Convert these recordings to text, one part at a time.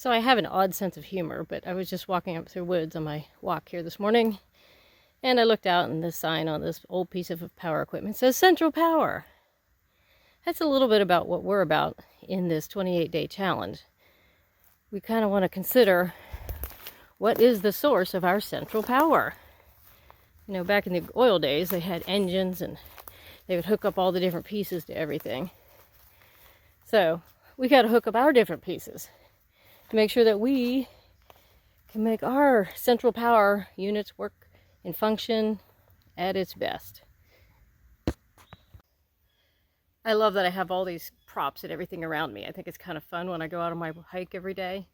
So I have an odd sense of humor, but I was just walking up through woods on my walk here this morning, and I looked out, and this sign on this old piece of power equipment says Central Power. That's a little bit about what we're about in this 28-day challenge. We kind of want to consider what is the source of our central power. You know, back in the oil days, they had engines, and they would hook up all the different pieces to everything. So we got to hook up our different pieces to make sure that we can make our central power units work and function at its best. I love that I have all these props and everything around me. I think it's kind of fun when I go out on my hike every day.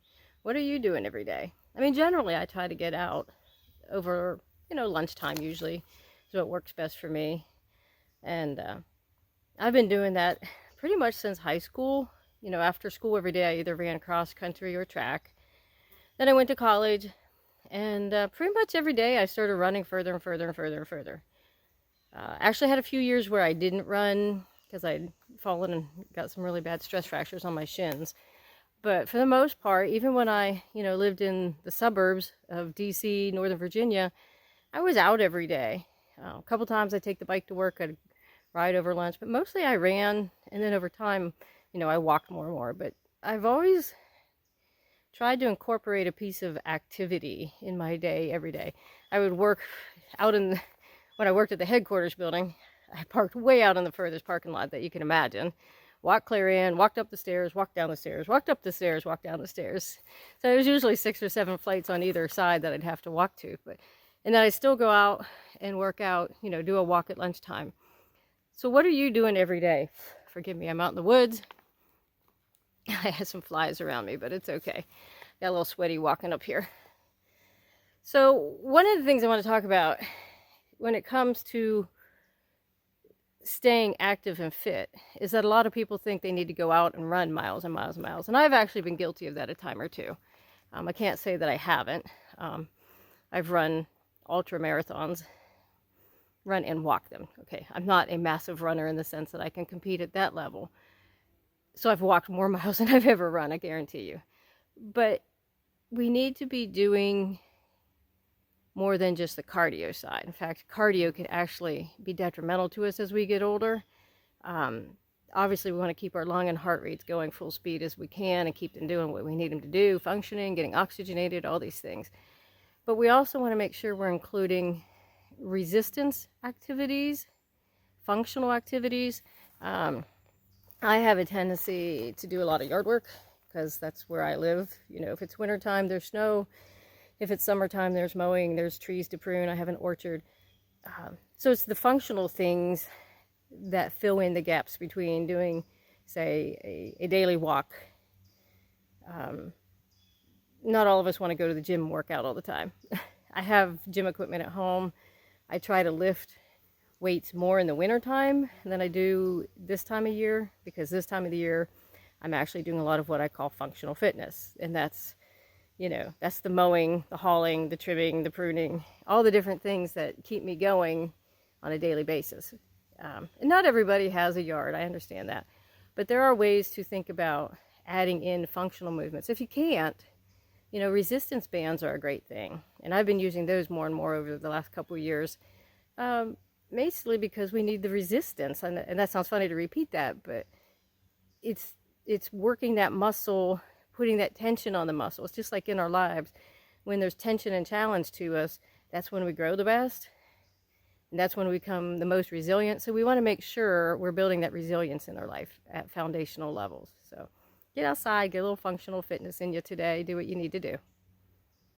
What are you doing every day? I mean, generally I try to get out over, lunchtime usually is what works best for me. And I've been doing that pretty much since high school. After school every day I either ran cross country or track. Then I went to college, and pretty much every day I started running further and further and further and further. Actually had a few years where I didn't run because I'd fallen and got some really bad stress fractures on my shins. But for the most part, even when I, lived in the suburbs of DC, Northern Virginia, I was out every day. A couple times I'd take the bike to work, I'd ride over lunch, but mostly I ran, and then over time, I walked more and more. But I've always tried to incorporate a piece of activity in my day every day. I would work out when I worked at the headquarters building, I parked way out in the furthest parking lot that you can imagine. Walked clear in, walked up the stairs, walked down the stairs, walked up the stairs, walked down the stairs. So there's usually 6 or 7 flights on either side that I'd have to walk to. And then I still go out and work out, do a walk at lunchtime. So what are you doing every day? Forgive me, I'm out in the woods. I have some flies around me, but it's okay. Got a little sweaty walking up here. So one of the things I want to talk about when it comes to staying active and fit is that a lot of people think they need to go out and run miles and miles and miles. And I've actually been guilty of that a time or two. I can't say that I haven't. I've run ultra marathons, run and walk them. Okay, I'm not a massive runner in the sense that I can compete at that level. So I've walked more miles than I've ever run, I guarantee you. But we need to be doing more than just the cardio side. In fact, cardio can actually be detrimental to us as we get older. Obviously, we want to keep our lung and heart rates going full speed as we can and keep them doing what we need them to do, functioning, getting oxygenated, all these things. But we also want to make sure we're including resistance activities, functional activities. I have a tendency to do a lot of yard work because that's where I live. If it's wintertime, there's snow. If it's summertime, there's mowing, there's trees to prune. I have an orchard. So it's the functional things that fill in the gaps between doing, say, a daily walk. Not all of us want to go to the gym and work out all the time. I have gym equipment at home. I try to lift weights more in the wintertime than I do this time of year, because this time of the year I'm actually doing a lot of what I call functional fitness. And that's that's the mowing, the hauling, the trimming, the pruning, all the different things that keep me going on a daily basis. And not everybody has a yard, I understand that. But there are ways to think about adding in functional movements. If you can't, resistance bands are a great thing. And I've been using those more and more over the last couple of years. Mostly because we need the resistance. And that sounds funny to repeat that, but it's working that muscle, putting that tension on the muscle. It's just like in our lives. When there's tension and challenge to us, that's when we grow the best. And that's when we become the most resilient. So we want to make sure we're building that resilience in our life at foundational levels. So get outside, get a little functional fitness in you today. Do what you need to do.